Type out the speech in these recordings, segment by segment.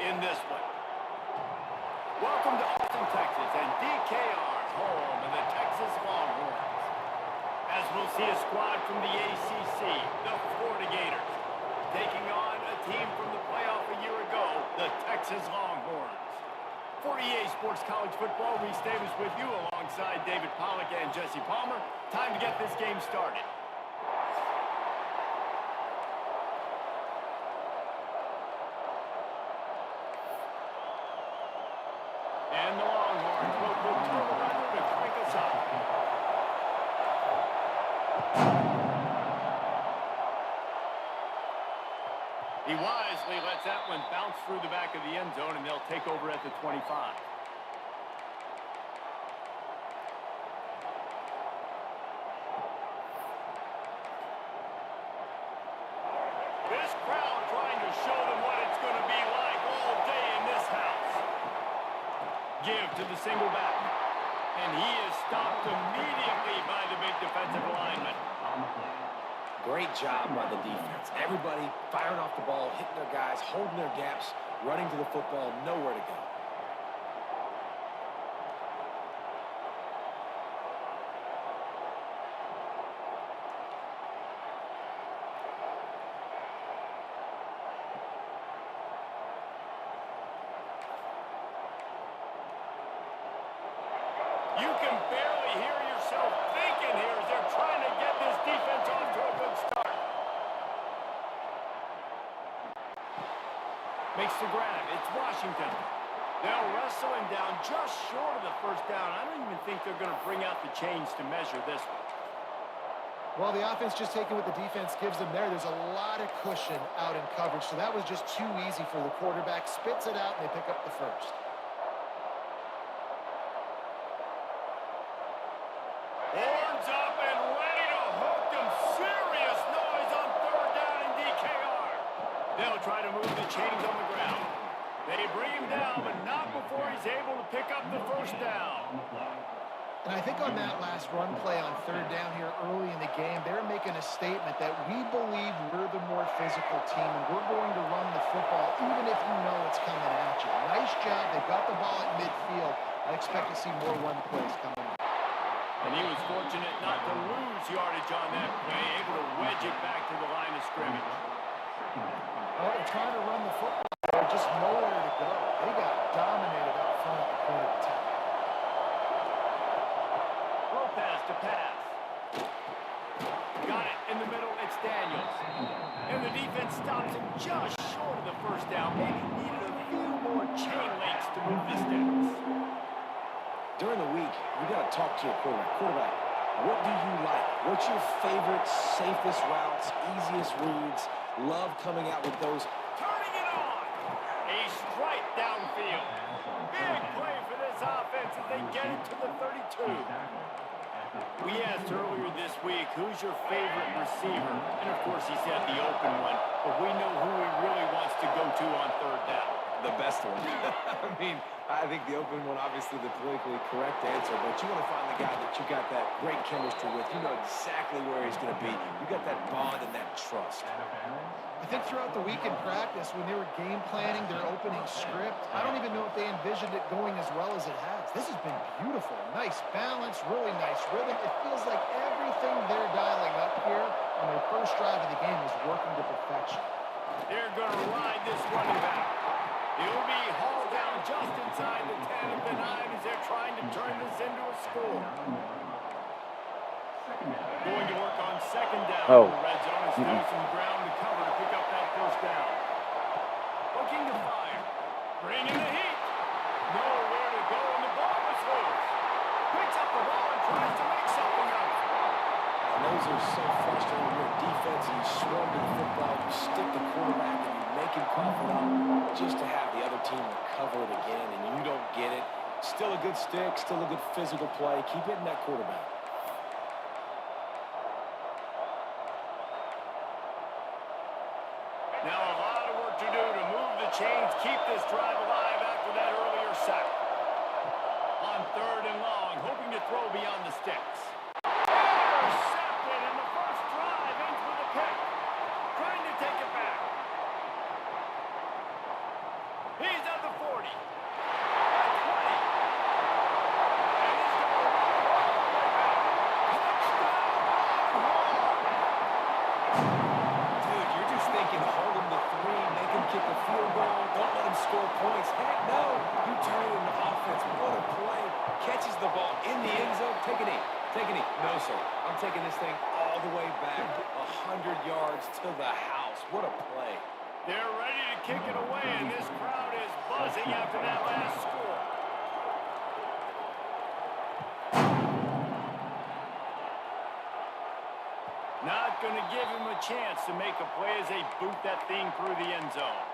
In this one. Welcome to Austin, Texas, and DKR's home of the Texas Longhorns. As we'll see a squad from the ACC, the Florida Gators, taking on a team from the playoff a year ago, the Texas Longhorns. For EA Sports College Football, Reese Davis with you alongside David Pollack and Jesse Palmer. Time to get this game started. And the Longhorns will put Turtle Runner to crank us up. He wisely lets that one bounce through the back of the end zone, and they'll take over at the 25. This crowd trying to show them what it's going to be like all day in this house. Give to the single back. And he is stopped immediately by the big defensive lineman. Great job by the defense. Everybody firing off the ball, hitting their guys, holding their gaps, running to the football, nowhere to go. You can barely hear yourself thinking here as they're trying to get this defense off to a good start. Makes the grab. It's Washington. They'll wrestle him down just short of the first down. I don't even think they're going to bring out the chains to measure this one. Well, the offense just taking what the defense gives them there. There's a lot of cushion out in coverage, so that was just too easy for the quarterback. Spits it out, and they pick up the first. Horns up and ready to hook them. Serious noise on third down in DKR. They'll try to move the chains on the ground. They bring him down, but not before he's able to pick up the first down. And I think on that last run play on third down here early in the game, they're making a statement that we believe we're the more physical team, and we're going to run the football even if you know it's coming at you. Nice job. They got the ball at midfield. I expect to see more run plays coming up. And he was fortunate not to lose yardage on that play, able to wedge it back to the line of scrimmage. Well, they're trying to run the football. There's just nowhere to go. They got dominated up front at the point of attack. Throw pass to pass. Got it in the middle. It's Daniels. And the defense stops him just short of the first down. Maybe needed a few more chain links to move this distance. During the week, you got to talk to your quarterback. Quarterback, What do you like? What's your favorite, safest routes, easiest reads? Love coming out with those. Turning it on. A strike downfield. Big play for this offense as they get it to the 32. We asked earlier this week, who's your favorite receiver? And, of course, he said the open one. But we know who he really wants to go to on third down. The best one. I mean, I think the open one, obviously the politically correct answer, but you want to find the guy that you got that great chemistry with. You know exactly where he's going to be. You got that bond and that trust. I think throughout the week in practice, when they were game planning their opening script, I don't even know if they envisioned it going as well as it has. This has been beautiful. Nice balance, really nice rhythm. It feels like everything they're dialing up here on their first drive of the game is working to perfection. They're going to ride this running back. He'll be hauled down just inside the 10 of the 9 as they're trying to turn this into a score. Going to work on second down. The red zone is still some ground to cover to pick up that first down. Looking to fire. Bringing the heat. Nowhere to go, and the ball is loose. Picks up the ball and tries to make something of it. And those are so frustrating when you're defense and you swarm to the football, you stick the quarterback and you make him cough it up just to have the other team recover it again and you don't get it. Still a good stick, still a good physical play. Keep hitting that quarterback. Now a lot of work to do to move the chains, keep this drive alive after that earlier sack. On third and long, hoping to throw beyond the sticks. Intercepted, and the first drive ends with a pick. Trying to take it back. He's at the 40. At 20. And he's going to run all the way back. Touchdown, Longhorns! Dude, you're just thinking hold him to 3, make him kick a field goal, don't let him score points. Heck no, you turn it into offense. What a play. Catches the ball in the end zone. Take a knee. Take a knee. No, sir. I'm taking this thing all the way back 100 yards to the house. What a play. They're ready to kick it away, and this crowd is buzzing after that last score. Not going to give him a chance to make a play as they boot that thing through the end zone.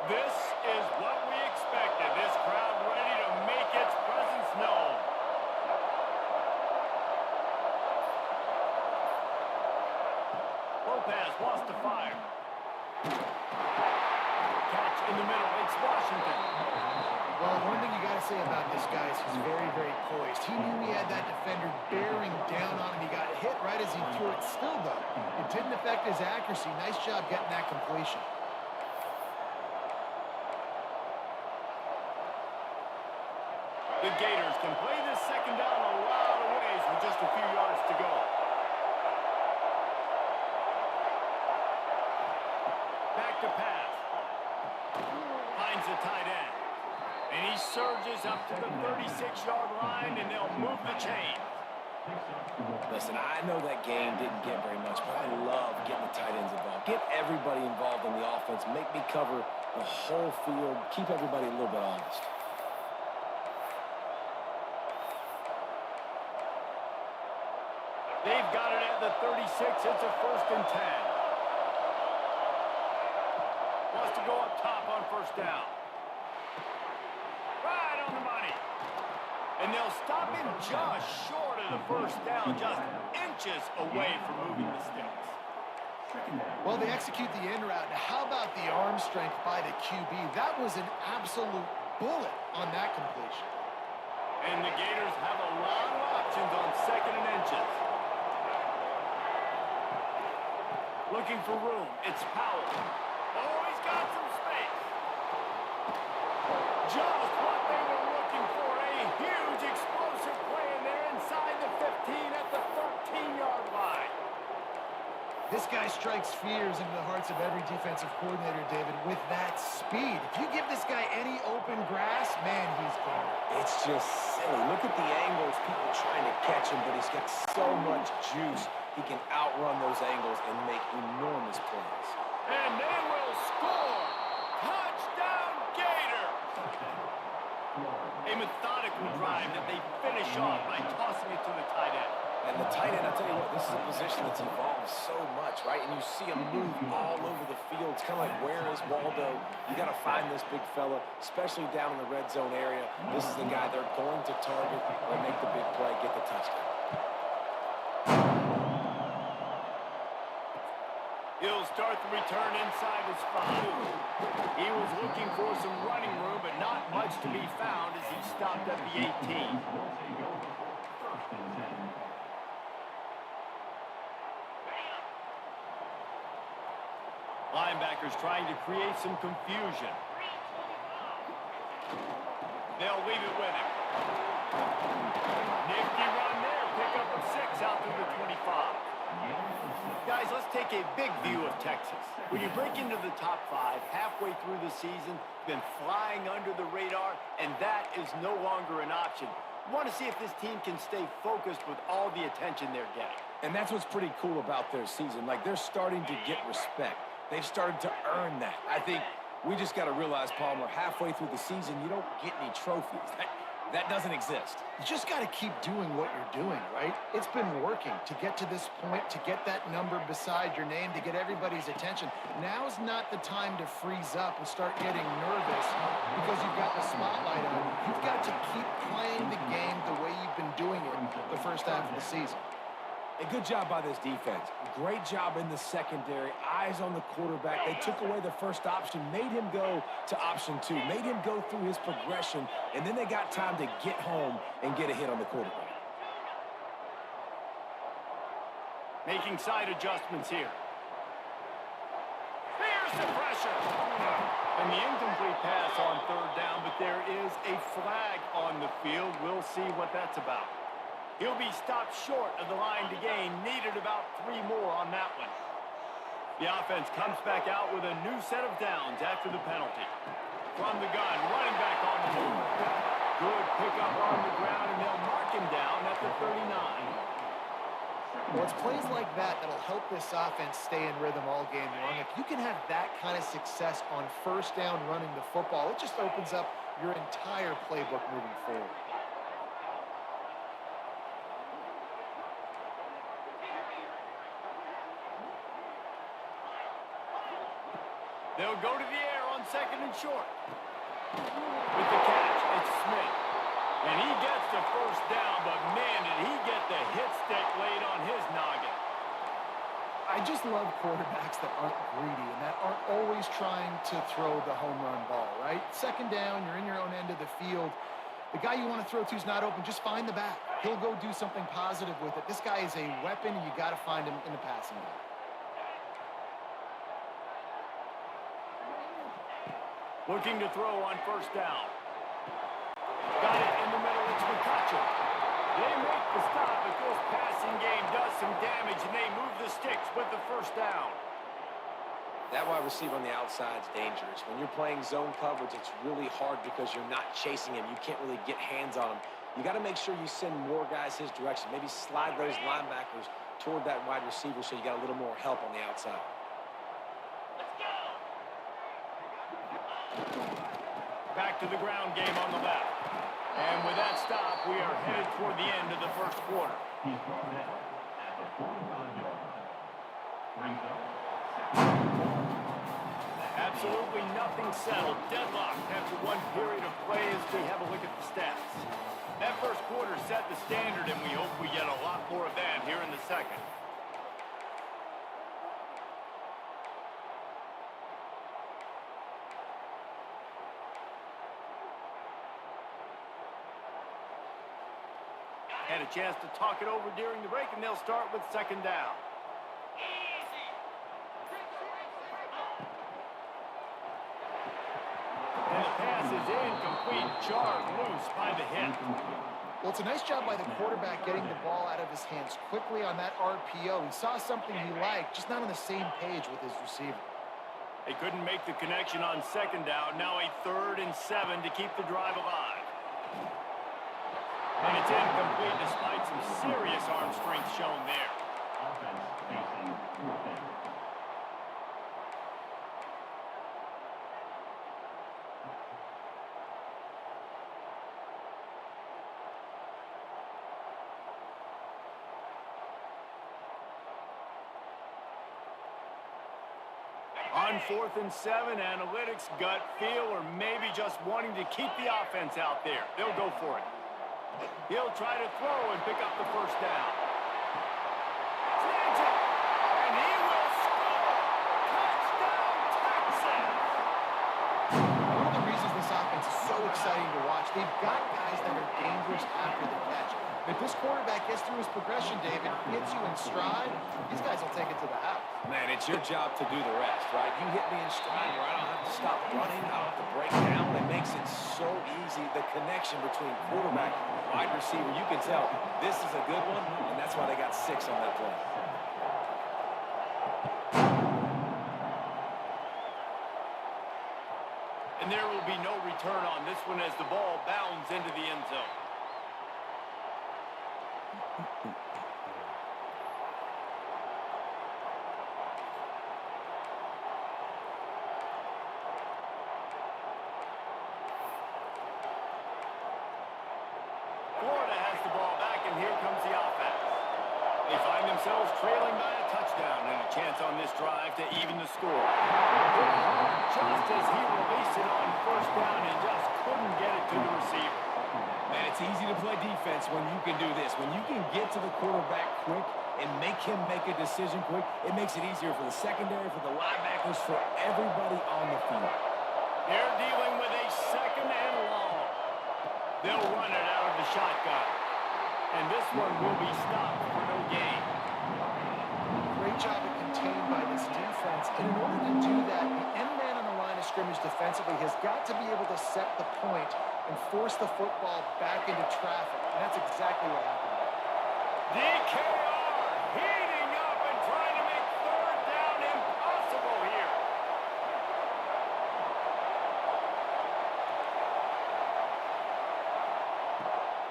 This is what we expected. This crowd ready to make its presence known. Lopez wants to fire. Catch in the middle. It's Washington. Well, one thing you got to say about this guy is he's very, very poised. He knew he had that defender bearing down on him. He got hit right as he threw it. Still, though, it didn't affect his accuracy. Nice job getting that completion. The Gators can play this second down a lot of ways with just a few yards to go. Back to pass. Finds the tight end. And he surges up to the 36-yard line, and they'll move the chain. Listen, I know that game didn't get very much, but I love getting the tight ends involved. Get everybody involved in the offense. Make me cover the whole field. Keep everybody a little bit honest. They've got it at the 36. It's a 1st and 10. Wants to go up top on first down. Right on the money. And they'll stop him just short of the first down, just inches away from moving the sticks. Well, they execute the in route. Now, how about the arm strength by the QB? That was an absolute bullet on that completion. And the Gators have a lot of options on 2nd and inches. Looking for room. It's Powell. Oh, he's got some space. Just what they were looking for. A huge explosive play, and they're inside the 15 at the 13-yard line. This guy strikes fears into the hearts of every defensive coordinator, David, with that speed. If you give this guy any open grass, man, he's gone. It's just definitely. Look at the angles, people trying to catch him, but he's got so much juice. He can outrun those angles and make enormous plays. And they will score. Touchdown, Gator. A methodical drive that they finish off by tossing it to the tight end. And the tight end, I'll tell you what, this is a position that's evolved so much, right? And you see him move all over the field. It's kind of like, where is Waldo? You got to find this big fella, especially down in the red zone area. This is the guy they're going to target or make the big play, get the touchdown. He'll start the return inside his 5. He was looking for some running room, but not much to be found as he stopped at the 18. Linebackers trying to create some confusion. They'll leave it with him. Nifty run there. Pickup of 6 out to the 25. Guys, let's take a big view of Texas. When you break into the top 5 halfway through the season, been flying under the radar, and that is no longer an option. You want to see if this team can stay focused with all the attention they're getting. And that's what's pretty cool about their season. Like, they're starting to get respect. They've started to earn that. I think we just got to realize, Palmer, halfway through the season, you don't get any trophies. That doesn't exist. You just got to keep doing what you're doing, right? It's been working to get to this point, to get that number beside your name, to get everybody's attention. Now's not the time to freeze up and start getting nervous because you've got the spotlight on you. You've got to keep playing the game the way you've been doing it the first half of the season. A good job by this defense. Great job in the secondary. Eyes on the quarterback. They took away the first option, made him go to option 2, made him go through his progression, and then they got time to get home and get a hit on the quarterback. Making side adjustments here. There's the pressure. And the incomplete pass on 3rd down, but there is a flag on the field. We'll see what that's about. He'll be stopped short of the line to gain. Needed about 3 more on that one. The offense comes back out with a new set of downs after the penalty. From the gun, running back on the move. Good pickup on the ground, and they'll mark him down at the 39. Well, it's plays like that that'll help this offense stay in rhythm all game long. If you can have that kind of success on 1st down running the football, it just opens up your entire playbook moving forward. They'll go to the air on 2nd and short. With the catch, it's Smith. And he gets the 1st down, but man, did he get the hit stick laid on his noggin. I just love quarterbacks that aren't greedy and that aren't always trying to throw the home run ball, right? 2nd down, you're in your own end of the field. The guy you want to throw to is not open. Just find the back. He'll go do something positive with it. This guy is a weapon, and you got to find him in the passing game. Looking to throw on 1st down. Got it in the middle. It's McCutcheon. They make the stop, but this passing game does some damage, and they move the sticks with the 1st down. That wide receiver on the outside is dangerous. When you're playing zone coverage, it's really hard because you're not chasing him. You can't really get hands on him. You got to make sure you send more guys his direction. Maybe slide those linebackers toward that wide receiver so you got a little more help on the outside. Back to the ground game on the left. And with that stop, we are headed toward the end of the 1st quarter. Absolutely nothing settled. Deadlocked after 1 period of play as we have a look at the stats. That 1st quarter set the standard, and we hope we get a lot more of that here in the 2nd. Had a chance to talk it over during the break, and they'll start with 2nd down. And the pass is incomplete, jarred loose by the hip. Well, it's a nice job by the quarterback getting the ball out of his hands quickly on that RPO. He saw something he liked, just not on the same page with his receiver. They couldn't make the connection on 2nd down. Now a 3rd and 7 to keep the drive alive. complete despite some serious arm strength shown there. On 4th and 7, analytics, gut feel, or maybe just wanting to keep the offense out there. They'll go for it. He'll try to throw and pick up the first down. Snags it, and he will score! Touchdown, Texas! One of the reasons this offense is so exciting to watch, they've got guys that are dangerous after the catch. If this quarterback gets through his progression, David, hits you in stride, these guys will take it to the house. Man, it's your job to do the rest, right? You hit me in stride where I don't have to stop running, I don't have to break down. It makes it so easy. The connection between quarterback and wide receiver, you can tell this is a good one, and that's why they got 6 on that play. And there will be no return on this one as the ball bounds into the end zone. Florida has the ball back, and here comes the offense. They find themselves trailing by a touchdown and a chance on this drive to even the score. Just as he released it on first down and just couldn't get it to the receiver. Man, it's easy to play defense when you can do this. When you can get to the quarterback quick and make him make a decision quick, it makes it easier for the secondary, for the linebackers, for everybody on the field. They're dealing with a second and long. They'll run it out of the shotgun. And this one will be stopped for no gain. Great job of contained by this defense. And in order to do that, the end man on the line of scrimmage defensively has got to be able to set the point and force the football back into traffic. And that's exactly what happened. DKR heating up and trying to make third down impossible here.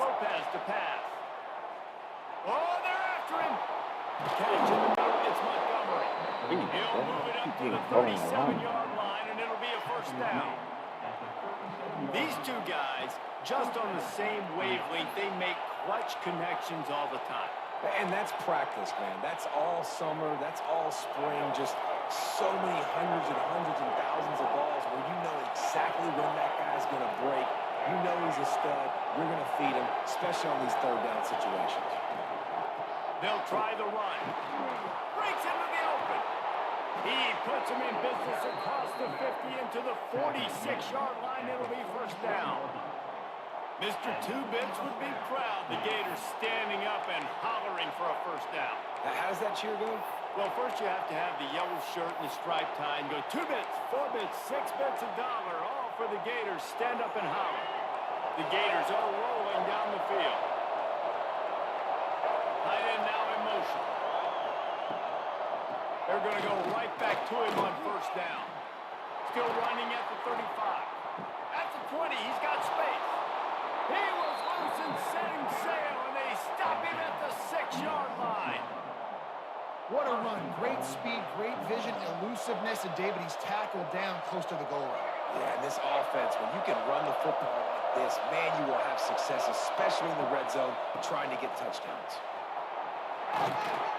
Lopez to pass. Oh, they're after him. Catch in the middle, it's Montgomery. He'll move it up to the 37-yard line, and it'll be a first down. These two guys, just on the same wavelength, they make clutch connections all the time. And that's practice, man. That's all summer. That's all spring. Just so many hundreds and thousands of balls where you know exactly when that guy's going to break. You know he's a stud. You're going to feed him, especially on these third down situations. They'll try the run. Breaks into the open. He puts him in business across the 50 into the 46-yard line. It'll be first down. Mr. Two-Bits would be proud. The Gators standing up and hollering for a first down. Now, how's that cheer go? Well, first you have to have the yellow shirt and the striped tie and go 2 bits, 4 bits, 6 bits, $1, all for the Gators. Stand up and holler. The Gators are rolling down the field. Tight end now in motion. They're going to go right back to him on first down. Still running at the 35. At the 20, he's got space. He was loose and setting sail, and they stop him at the 6-yard line. What a run. Great speed, great vision, elusiveness, and David, he's tackled down close to the goal line. Yeah, and this offense, when you can run the football like this, man, you will have success, especially in the red zone, trying to get touchdowns.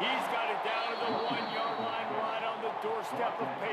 He's got it down to the 1-yard line right on the doorstep of